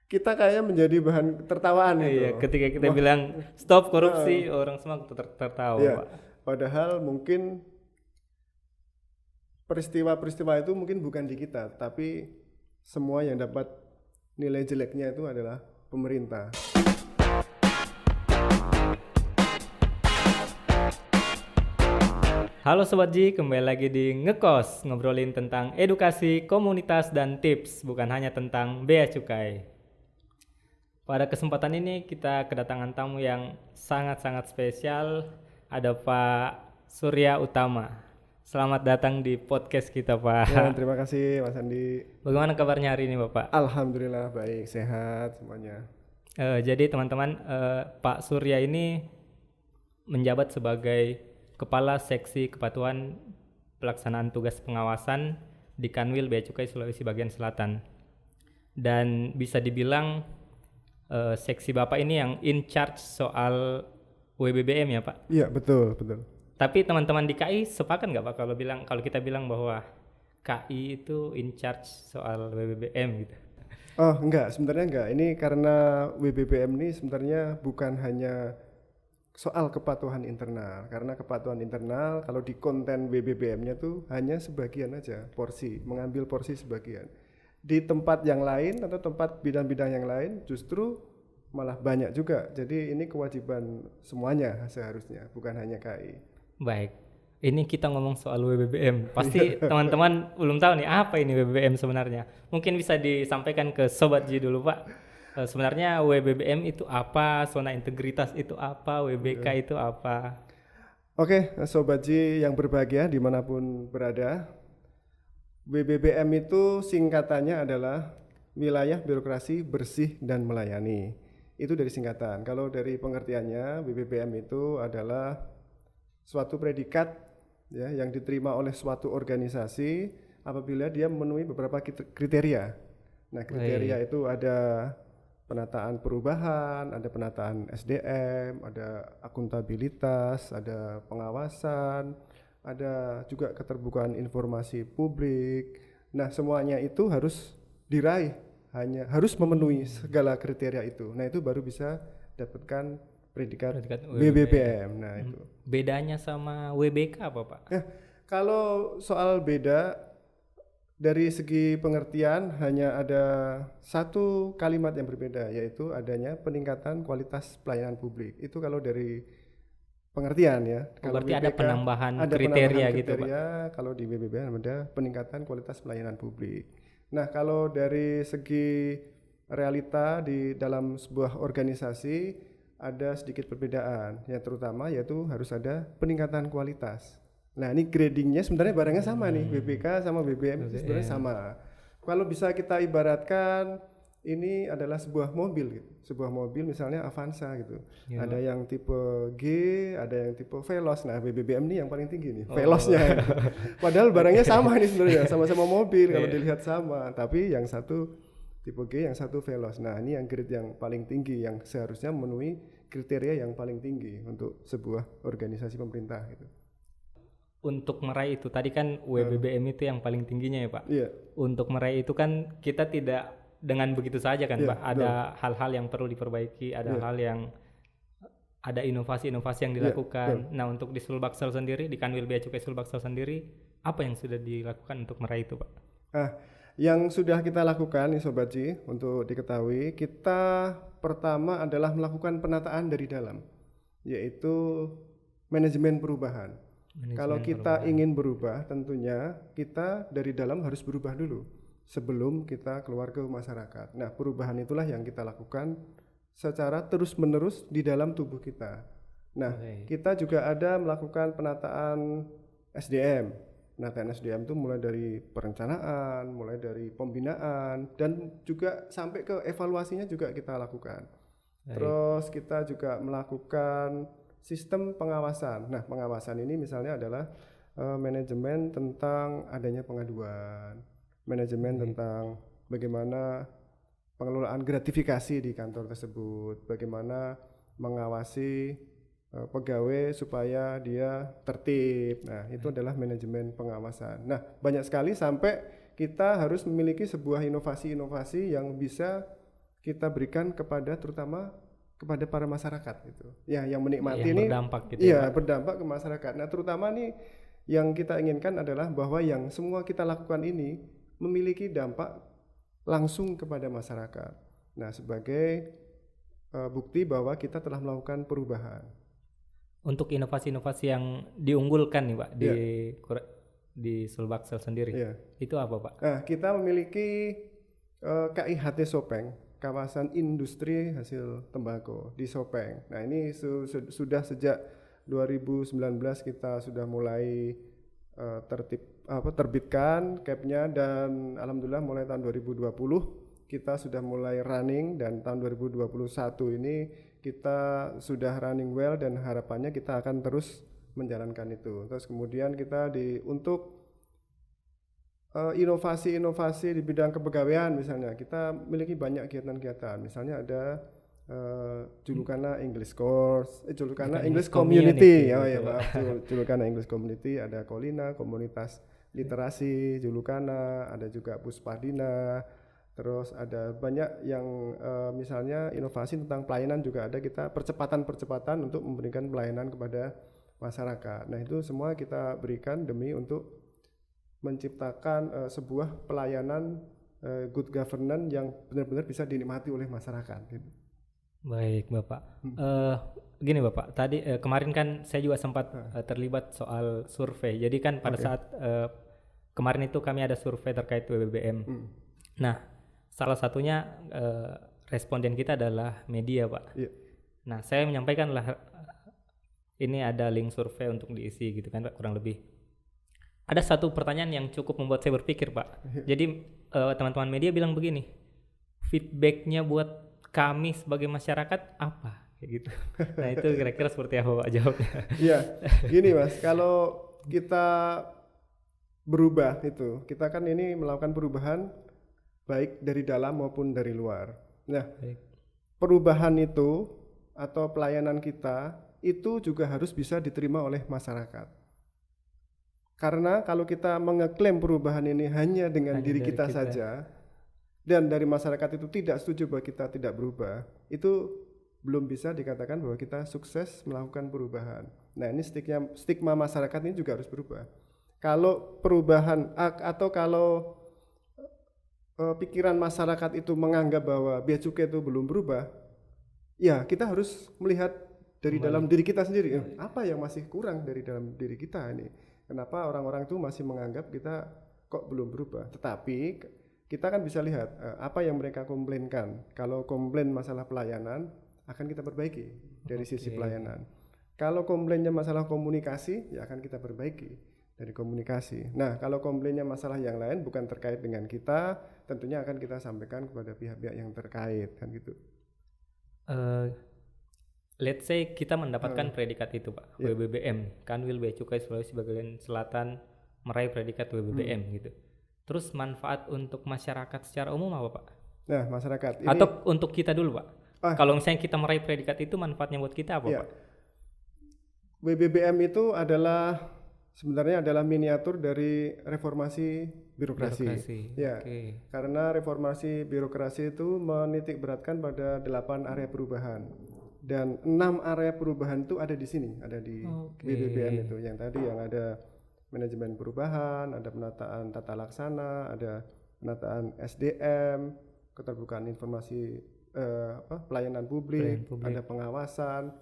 kita kayaknya menjadi bahan tertawaan itu. Iya, ketika kita Wah, bilang stop heeh, korupsi, orang semua tertawa, ya. Pak. Padahal mungkin peristiwa-peristiwa itu mungkin bukan di kita, tapi semua yang dapat nilai jeleknya itu adalah pemerintah. Halo Sobat Ji, kembali lagi di Ngekos, ngobrolin tentang edukasi, komunitas, dan tips, bukan hanya tentang bea cukai. Pada kesempatan ini kita kedatangan tamu yang sangat-sangat spesial, ada Pak Surya Utama. Selamat datang di podcast kita, Ya, Pak. terima kasih Mas Andi. Bagaimana kabarnya hari ini, Bapak? Alhamdulillah baik, sehat semuanya. Jadi teman-teman, Pak Surya ini menjabat sebagai Kepala Seksi Kepatuhan Pelaksanaan Tugas Pengawasan di Kanwil Bea Cukai Sulawesi Bagian Selatan. Dan bisa dibilang seksi Bapak ini yang in charge soal WBBM ya Pak. Iya, betul, betul. Tapi teman-teman di KI sepakat nggak Pak kalau kita bilang bahwa KI itu in charge soal WBBM gitu? Oh, enggak, sebenarnya enggak. Ini karena WBBM ini sebenarnya bukan hanya soal kepatuhan internal. Karena kepatuhan internal kalau di konten WBBM-nya tuh hanya sebagian aja, porsi, mengambil porsi sebagian. Di tempat yang lain atau tempat bidang-bidang yang lain justru malah banyak juga. Jadi ini kewajiban semuanya seharusnya, bukan hanya KI. Baik, ini kita ngomong soal WBBM. Pasti teman-teman belum tahu nih apa ini WBBM sebenarnya. Mungkin bisa disampaikan ke Sobat Ji dulu Pak. Sebenarnya WBBM itu apa, zona integritas itu apa, WBK itu apa? Oke, Sobat Ji yang berbahagia dimanapun berada, WBBM itu singkatannya adalah Wilayah Birokrasi Bersih dan Melayani. Itu dari singkatan. Kalau dari pengertiannya, WBBM itu adalah suatu predikat ya yang diterima oleh suatu organisasi apabila dia memenuhi beberapa kriteria. Nah, kriteria itu ada penataan perubahan, ada penataan SDM, ada akuntabilitas, ada pengawasan, ada juga keterbukaan informasi publik. Nah, semuanya itu harus diraih, hanya harus memenuhi segala kriteria itu. Nah, itu baru bisa dapatkan predikat WBBM. Nah, itu. Bedanya sama WBK apa Pak? Ya, kalau soal beda dari segi pengertian hanya ada satu kalimat yang berbeda, yaitu adanya peningkatan kualitas pelayanan publik. Itu kalau dari pengertian ya. Kalau Berarti ada WBK penambahan ada kriteria penambahan gitu Pak? kriteria, kalau di WBBM ada peningkatan kualitas pelayanan publik. Nah, kalau dari segi realita di dalam sebuah organisasi ada sedikit perbedaan, yang terutama yaitu harus ada peningkatan kualitas. Nah, ini gradingnya sebenarnya barangnya sama nih, WBK sama BBM itu sebenarnya sama. Kalau bisa kita ibaratkan ini adalah sebuah mobil gitu. Sebuah mobil misalnya Avanza gitu. Ya. Ada yang tipe G, ada yang tipe Veloz. Nah, BBM ini yang paling tinggi nih, Veloznya. Padahal barangnya sama nih sebenarnya, sama-sama mobil kalau dilihat sama, tapi yang satu tipe G, yang satu Veloz. Nah, ini yang grade yang paling tinggi yang seharusnya memenuhi kriteria yang paling tinggi untuk sebuah organisasi pemerintah gitu. Untuk meraih itu tadi kan WBBM itu yang paling tingginya ya Pak. Iya. Untuk meraih itu kan kita tidak dengan begitu saja kan Iya, Pak. Ada hal-hal yang perlu diperbaiki, ada hal yang ada inovasi-inovasi yang dilakukan. Nah, untuk di Sulbaksel sendiri, di Kanwil Bea Cukai Sulbaksel sendiri, apa yang sudah dilakukan untuk meraih itu Pak? Yang sudah kita lakukan nih Sobat Ji, untuk diketahui, kita pertama adalah melakukan penataan dari dalam, yaitu manajemen perubahan. Kalau kita ingin berubah, tentunya kita dari dalam harus berubah dulu sebelum kita keluar ke masyarakat. Nah, perubahan itulah yang kita lakukan secara terus-menerus di dalam tubuh kita. Nah, kita juga ada melakukan penataan SDM. Penataan SDM itu mulai dari perencanaan, mulai dari pembinaan, dan juga sampai ke evaluasinya juga kita lakukan. Terus kita juga melakukan sistem pengawasan. Nah, pengawasan ini misalnya adalah manajemen tentang adanya pengaduan, manajemen tentang bagaimana pengelolaan gratifikasi di kantor tersebut, bagaimana mengawasi pegawai supaya dia tertib. Nah, itu adalah manajemen pengawasan. Nah, banyak sekali sampai kita harus memiliki sebuah inovasi-inovasi yang bisa kita berikan kepada terutama kepada para masyarakat gitu. Ya, yang menikmati Yang ini berdampak gitu iya, ya, Pak. berdampak ke masyarakat. Nah, terutama nih yang kita inginkan adalah bahwa yang semua kita lakukan ini memiliki dampak langsung kepada masyarakat. Nah, sebagai bukti bahwa kita telah melakukan perubahan. Untuk inovasi-inovasi yang diunggulkan nih Pak Iya. di Sulbaksel sendiri, Iya. itu apa Pak? Nah, kita memiliki KIHT Sopeng, kawasan industri hasil tembakau di Sopeng. Nah, ini sudah sejak 2019 kita sudah mulai terbitkan capnya, dan alhamdulillah mulai tahun 2020 kita sudah mulai running, dan tahun 2021 ini kita sudah running well dan harapannya kita akan terus menjalankan itu. Terus kemudian kita untuk inovasi-inovasi di bidang kepegawaian misalnya, kita memiliki banyak kegiatan-kegiatan. Misalnya ada Julukana English Course, Julukana English Community. Oh ya, maaf, Julukana English Community, ada Kolina, komunitas literasi Julukana, ada juga Puspadina. Terus ada banyak yang misalnya inovasi tentang pelayanan juga ada, kita percepatan untuk memberikan pelayanan kepada masyarakat. Nah, itu semua kita berikan demi untuk menciptakan sebuah pelayanan good governance yang benar-benar bisa dinikmati oleh masyarakat gitu. Baik Bapak. Gini Bapak, tadi kemarin kan saya juga sempat terlibat soal survei. Jadi kan pada saat kemarin itu kami ada survei terkait WBBM. Nah, salah satunya responden kita adalah media Pak. Iya. Nah, saya menyampaikan lah ini ada link survei untuk diisi gitu kan Pak, kurang lebih. Ada satu pertanyaan yang cukup membuat saya berpikir Pak. Jadi teman-teman media bilang begini, feedbacknya buat kami sebagai masyarakat apa? Kayak gitu. Nah, itu kira-kira seperti apa Pak jawabnya? Iya, gini Mas, kalau kita berubah itu, kita kan ini melakukan perubahan baik dari dalam maupun dari luar. Nah, perubahan itu atau pelayanan kita itu juga harus bisa diterima oleh masyarakat. Karena kalau kita mengeklaim perubahan ini hanya dengan diri kita saja, dan dari masyarakat itu tidak setuju bahwa kita tidak berubah, itu belum bisa dikatakan bahwa kita sukses melakukan perubahan. Nah, ini stigma masyarakat ini juga harus berubah. Kalau perubahan atau kalau pikiran masyarakat itu menganggap bahwa bea cukai itu belum berubah, ya kita harus melihat dari dalam diri kita sendiri, apa yang masih kurang dari dalam diri kita ini. Kenapa orang-orang itu masih menganggap kita kok belum berubah? Tetapi kita kan bisa lihat apa yang mereka komplainkan. Kalau komplain masalah pelayanan, akan kita perbaiki dari sisi pelayanan. Kalau komplainnya masalah komunikasi, ya akan kita perbaiki dari komunikasi. Nah, kalau komplainnya masalah yang lain bukan terkait dengan kita, tentunya akan kita sampaikan kepada pihak-pihak yang terkait, kan gitu. Let's say kita mendapatkan predikat itu Pak, WBBM, Kanwil Bea Cukai Sulawesi Bagian Selatan meraih predikat WBBM gitu. Terus manfaat untuk masyarakat secara umum apa Pak? Nah, masyarakat ini, atau untuk kita dulu Pak. Kalau misalnya kita meraih predikat itu, manfaatnya buat kita apa Pak? WBBM itu sebenarnya adalah miniatur dari reformasi birokrasi. Ya, karena reformasi birokrasi itu menitik beratkan pada 8 area perubahan. Dan 6 area perubahan itu ada di sini, ada di WBBM itu. Yang tadi yang ada manajemen perubahan, ada penataan tata laksana, ada penataan SDM, keterbukaan informasi, pelayanan publik, ada pengawasan.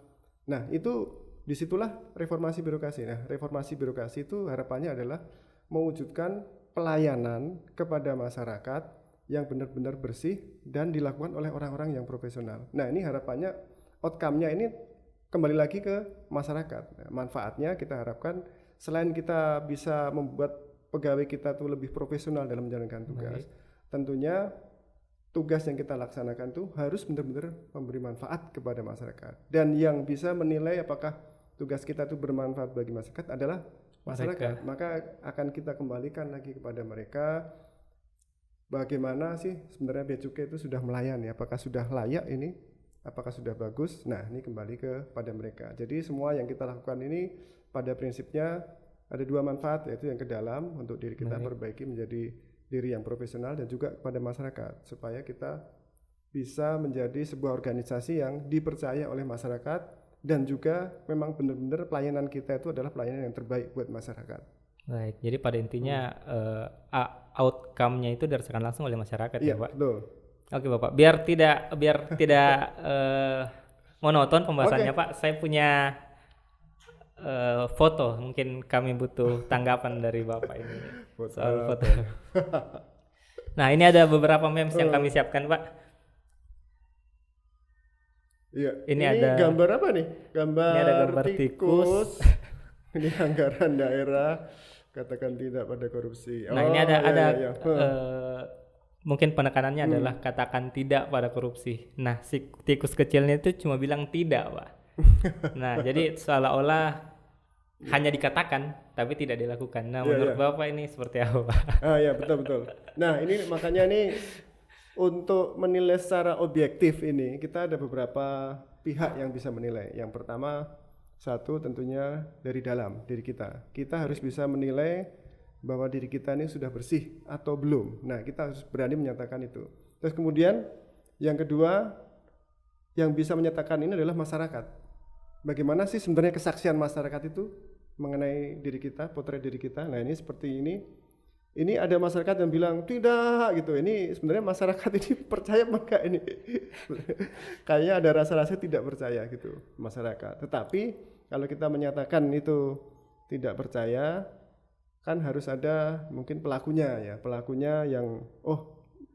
Nah, itu disitulah reformasi birokrasi. Nah, reformasi birokrasi itu harapannya adalah mewujudkan pelayanan kepada masyarakat yang benar-benar bersih dan dilakukan oleh orang-orang yang profesional. Nah, ini harapannya outcome-nya ini kembali lagi ke masyarakat. Nah, manfaatnya kita harapkan selain kita bisa membuat pegawai kita tuh lebih profesional dalam menjalankan tugas, tentunya tugas yang kita laksanakan tuh harus benar-benar memberi manfaat kepada masyarakat. Dan yang bisa menilai apakah tugas kita tuh bermanfaat bagi masyarakat adalah masyarakat. Maka akan kita kembalikan lagi kepada mereka, bagaimana sih sebenarnya bea cukai itu sudah melayani, apakah sudah layak ini, apakah sudah bagus. Nah, ini kembali kepada mereka. Jadi semua yang kita lakukan ini pada prinsipnya ada 2 manfaat, yaitu yang ke dalam untuk diri kita perbaiki menjadi diri yang profesional, dan juga kepada masyarakat supaya kita bisa menjadi sebuah organisasi yang dipercaya oleh masyarakat dan juga memang benar-benar pelayanan kita itu adalah pelayanan yang terbaik buat masyarakat. Baik, jadi pada intinya outcome-nya itu dirasakan langsung oleh masyarakat ya Iya, Pak. betul. Oke Bapak, biar tidak monoton pembahasannya Pak, saya punya foto, mungkin kami butuh tanggapan dari Bapak ini soal foto. Nah, ini ada beberapa memes yang kami siapkan Pak. Iya. Ini ada gambar apa nih? ini ada gambar tikus. Ini anggaran daerah, katakan tidak pada korupsi. Nah, ini ada iya. mungkin penekanannya adalah katakan tidak pada korupsi. Nah, si tikus kecilnya itu cuma bilang tidak, Pak. Nah, jadi seolah-olah hanya dikatakan tapi tidak dilakukan. Nah, menurut Bapak ini seperti apa, Pak? Ya, betul. Nah, ini makanya nih untuk menilai secara objektif ini kita ada beberapa pihak yang bisa menilai. Yang pertama, satu tentunya dari dalam diri kita. Kita harus bisa menilai bahwa diri kita ini sudah bersih atau belum. Nah, kita harus berani menyatakan itu. Terus kemudian yang kedua yang bisa menyatakan ini adalah masyarakat. Bagaimana sih sebenarnya kesaksian masyarakat itu mengenai diri kita, potret diri kita. Nah, ini seperti ini. Ini ada masyarakat yang bilang tidak gitu. Ini sebenarnya masyarakat ini percaya enggak ini? Kayaknya ada rasa-rasa tidak percaya gitu masyarakat. Tetapi kalau kita menyatakan itu tidak percaya, kan harus ada mungkin pelakunya ya. Pelakunya yang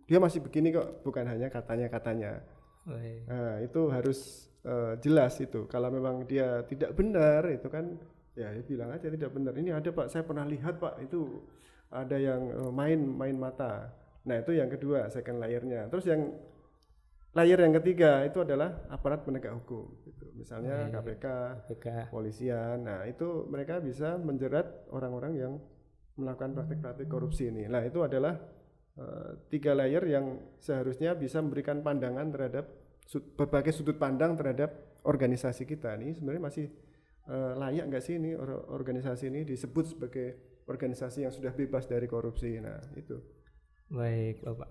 dia masih begini kok, bukan hanya katanya-katanya. Nah, itu harus jelas itu. Kalau memang dia tidak benar itu kan ya bilang aja tidak benar. Ini ada Pak, saya pernah lihat Pak, itu ada yang main mata. Nah, itu yang kedua, second layer-nya. Terus yang layer yang ketiga itu adalah aparat penegak hukum gitu. Misalnya KPK, polisian. Nah, itu mereka bisa menjerat orang-orang yang melakukan praktik-praktik korupsi ini. Nah, itu adalah 3 layer yang seharusnya bisa memberikan pandangan terhadap berbagai sudut pandang terhadap organisasi kita. Ini sebenarnya masih layak nggak sih ini organisasi ini disebut sebagai organisasi yang sudah bebas dari korupsi. Nah, itu. Baik, Bapak.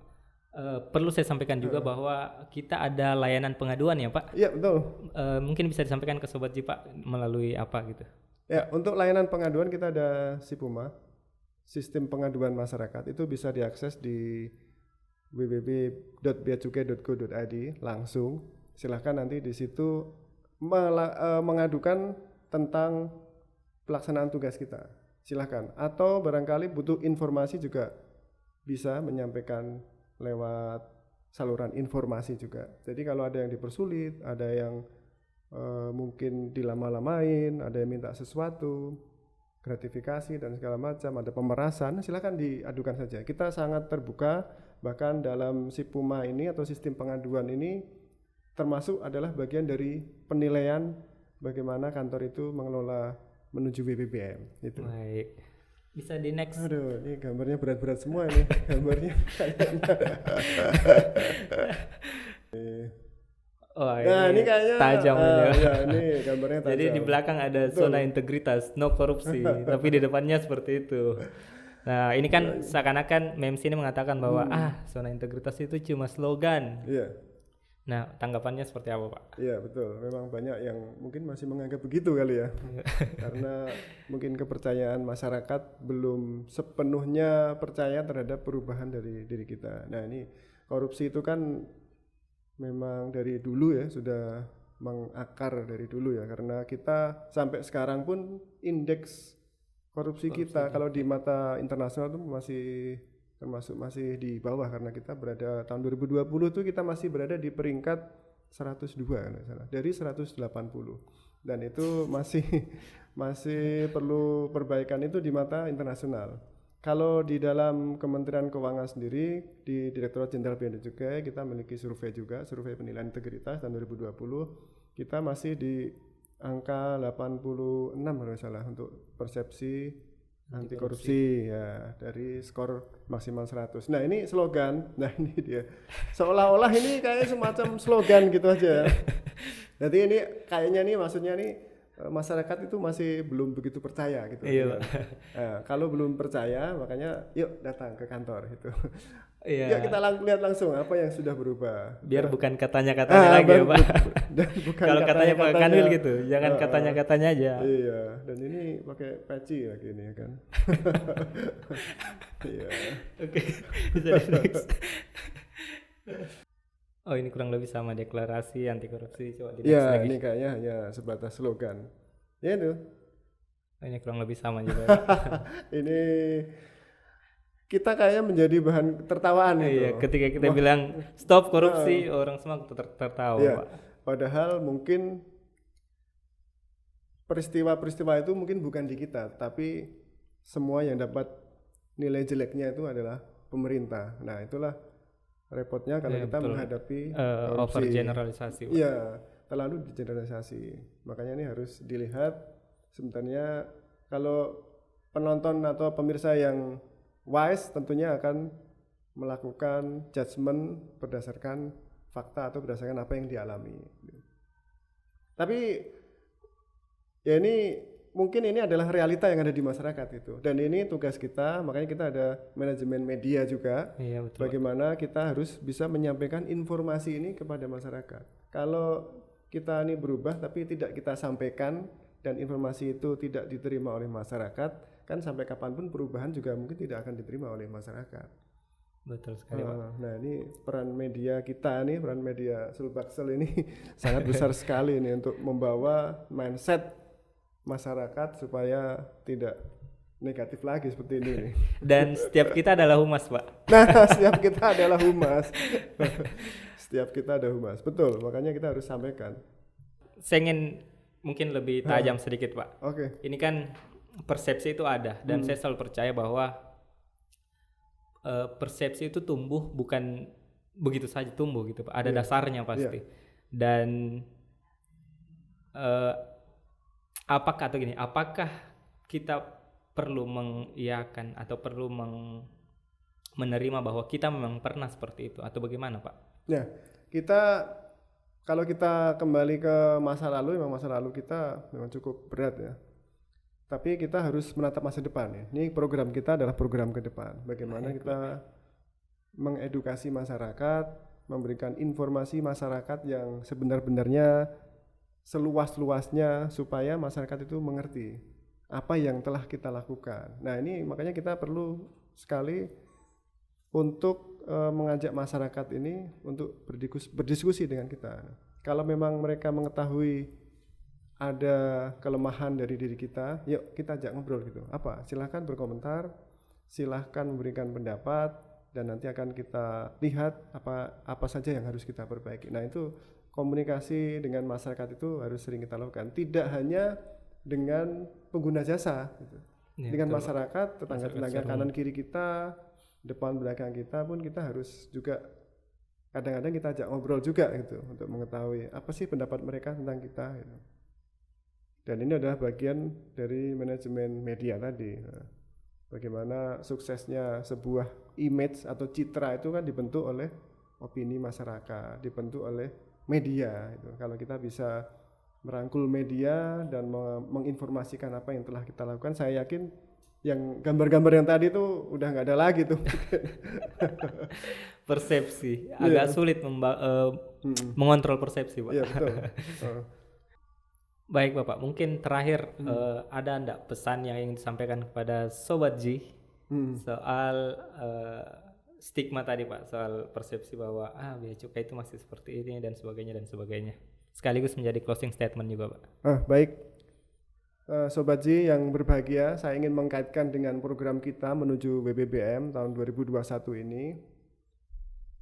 Perlu saya sampaikan juga bahwa kita ada layanan pengaduan ya, Pak? Iya, betul. Mungkin bisa disampaikan ke Sobat Ji, Pak, melalui apa gitu? Ya, untuk layanan pengaduan kita ada SIPUMA, Sistem Pengaduan Masyarakat. Itu bisa diakses di www.beacukai.go.id langsung. Silahkan nanti di situ mengadukan tentang pelaksanaan tugas kita. Silahkan. Atau barangkali butuh informasi juga bisa menyampaikan lewat saluran informasi juga. Jadi kalau ada yang dipersulit, ada yang mungkin dilama-lamain, ada yang minta sesuatu, gratifikasi dan segala macam, ada pemerasan, silahkan diadukan saja. Kita sangat terbuka, bahkan dalam SIPUMA ini atau sistem pengaduan ini termasuk adalah bagian dari penilaian bagaimana kantor itu mengelola menuju BPBM itu. Baik. Bisa di next. Aduh, ini gambarnya berat-berat semua ini. Gambarnya kayaknya. Ini kayaknya tajam ini. Ya, ini gambarnya tajam. Jadi di belakang ada zona integritas, no korupsi, tapi di depannya seperti itu. Nah, ini kan seakan-akan memes ini mengatakan bahwa zona integritas itu cuma slogan. Iya. Nah, tanggapannya seperti apa, Pak? Iya, betul. Memang banyak yang mungkin masih menganggap begitu kali ya. Karena mungkin kepercayaan masyarakat belum sepenuhnya percaya terhadap perubahan dari diri kita. Nah, ini korupsi itu kan memang dari dulu ya, sudah mengakar dari dulu ya. Karena kita sampai sekarang pun indeks korupsi kita kalau di mata internasional itu masih di bawah, karena kita berada tahun 2020 itu kita masih berada di peringkat 102 kalau salah dari 180, dan itu masih perlu perbaikan itu di mata internasional. Kalau di dalam Kementerian Keuangan sendiri di Direktorat Jenderal Bea dan Cukai kita memiliki survei juga, survei penilaian integritas tahun 2020, kita masih di angka 86 kalau salah untuk persepsi anti korupsi ya, dari skor maksimal 100. Nah, ini slogan. Nah, ini dia. Seolah-olah ini kayak semacam slogan gitu aja. Jadi ini kayaknya nih maksudnya nih masyarakat itu masih belum begitu percaya gitu. Iya, dengan- kalau belum percaya, makanya yuk datang ke kantor itu. Iya. Yuk kita lihat langsung apa yang sudah berubah. Biar bukan katanya-katanya lagi ya, Pak. Dan bukan Kalau katanya Pak Kanwil gitu, jangan Heeh. katanya-katanya aja. Iya, dan ini pakai peci lagi ini kan. Iya. Oke, bisa di next. Oh, ini kurang lebih sama deklarasi anti korupsi. Coba di next Iya, lagi. ini kayaknya hanya sebatas slogan. Ya itu. Oh, ini kurang lebih sama juga. Ini kita kayaknya menjadi bahan tertawaan gitu. Iya, ketika kita bilang stop korupsi, orang semua tertawa, Iya. Pak. Padahal mungkin peristiwa-peristiwa itu mungkin bukan di kita, tapi semua yang dapat nilai jeleknya itu adalah pemerintah. Nah, itulah repotnya kalau Iya, kita betul. menghadapi Overgeneralisasi, Pak. Iya, terlalu digeneralisasi. Makanya ini harus dilihat sebenarnya kalau penonton atau pemirsa yang wise tentunya akan melakukan judgement berdasarkan fakta atau berdasarkan apa yang dialami. Tapi ya ini mungkin ini adalah realita yang ada di masyarakat itu. Dan ini tugas kita, makanya kita ada manajemen media juga. Iya, betul. Pak. Bagaimana kita harus bisa menyampaikan informasi ini kepada masyarakat. Kalau kita ini berubah tapi tidak kita sampaikan dan informasi itu tidak diterima oleh masyarakat, kan sampai kapanpun perubahan juga mungkin tidak akan diterima oleh masyarakat. Betul sekali, Pak. Nah, ini peran media kita nih, peran media Sulbaksel ini sangat besar sekali ini untuk membawa mindset masyarakat supaya tidak negatif lagi seperti ini nih. Dan setiap kita adalah humas, Pak. Nah, setiap kita adalah humas. Setiap kita ada humas. Betul, makanya kita harus sampaikan. Saya ingin mungkin lebih tajam sedikit, Pak. Oke. Ini kan persepsi itu ada dan saya selalu percaya bahwa persepsi itu tumbuh bukan begitu saja tumbuh gitu, Pak. Ada dasarnya pasti. Dan apakah kita perlu mengiyakan atau perlu menerima bahwa kita memang pernah seperti itu atau bagaimana, Pak? Ya, kalau kita kembali ke masa lalu, memang masa lalu kita memang cukup berat ya. Tapi kita harus menatap masa depan ya. Ini program kita adalah program ke depan. Bagaimana kita mengedukasi masyarakat, memberikan informasi masyarakat yang sebenar-benarnya, seluas-luasnya supaya masyarakat itu mengerti apa yang telah kita lakukan. Nah, ini makanya kita perlu sekali untuk mengajak masyarakat ini untuk berdiskusi dengan kita. Kalau memang mereka mengetahui ada kelemahan dari diri kita, yuk kita ajak ngobrol gitu. Apa? Silahkan berkomentar, silahkan memberikan pendapat, dan nanti akan kita lihat apa saja yang harus kita perbaiki. Nah, itu komunikasi dengan masyarakat itu harus sering kita lakukan. Tidak hanya dengan pengguna jasa, gitu. Ya, Dengan betul, masyarakat, tetangga-tetangga secara kanan kiri kita, depan belakang kita pun kita harus juga kadang-kadang kita ajak ngobrol juga gitu untuk mengetahui apa sih pendapat mereka tentang kita gitu. Dan ini adalah bagian dari manajemen media tadi. Nah, bagaimana suksesnya sebuah image atau citra itu kan dibentuk oleh opini masyarakat, dibentuk oleh media gitu. Kalau kita bisa merangkul media dan menginformasikan apa yang telah kita lakukan, saya yakin yang gambar-gambar yang tadi tuh udah nggak ada lagi tuh. Persepsi agak sulit mengontrol persepsi, Pak. Iya, betul. Baik, Bapak, mungkin terakhir ada enggak pesan yang ingin disampaikan kepada Sobat Ji soal stigma tadi, Pak, soal persepsi bahwa bea cukai itu masih seperti ini dan sebagainya. Sekaligus menjadi closing statement juga, Pak. Baik. Sobat Ji yang berbahagia, saya ingin mengkaitkan dengan program kita menuju BBBM tahun 2021 ini,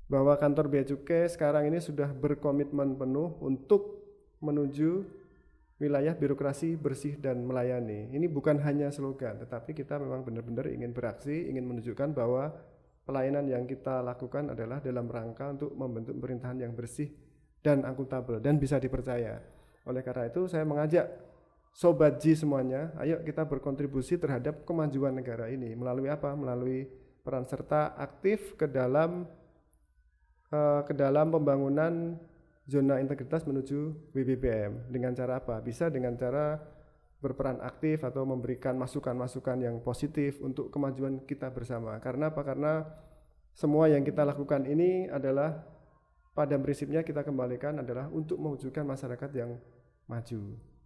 bahwa kantor Bea Cukai sekarang ini sudah berkomitmen penuh untuk menuju wilayah birokrasi bersih dan melayani. Ini bukan hanya slogan, tetapi kita memang benar-benar ingin beraksi, ingin menunjukkan bahwa pelayanan yang kita lakukan adalah dalam rangka untuk membentuk pemerintahan yang bersih dan akuntabel dan bisa dipercaya. Oleh karena itu saya mengajak Sobat Ji semuanya, ayo kita berkontribusi terhadap kemajuan negara ini. Melalui apa? Melalui peran serta aktif ke dalam pembangunan zona integritas menuju WBBM. Dengan cara apa? Bisa dengan cara berperan aktif atau memberikan masukan-masukan yang positif untuk kemajuan kita bersama. Karena apa? Karena semua yang kita lakukan ini adalah pada prinsipnya kita kembalikan adalah untuk mewujudkan masyarakat yang maju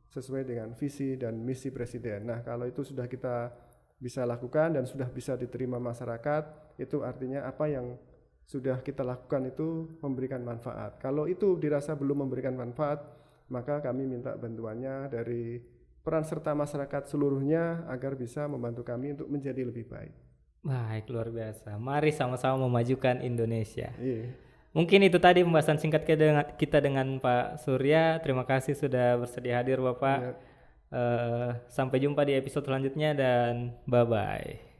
sesuai dengan visi dan misi Presiden. Nah, kalau itu sudah kita bisa lakukan dan sudah bisa diterima masyarakat, itu artinya apa yang sudah kita lakukan itu memberikan manfaat. Kalau itu dirasa belum memberikan manfaat, maka kami minta bantuannya dari peran serta masyarakat seluruhnya agar bisa membantu kami untuk menjadi lebih baik. Baik, luar biasa. Mari sama-sama memajukan Indonesia. Iya. Mungkin itu tadi pembahasan singkat kita dengan Pak Surya. Terima kasih sudah bersedia hadir Bapak. Iya. Sampai jumpa di episode selanjutnya dan bye-bye.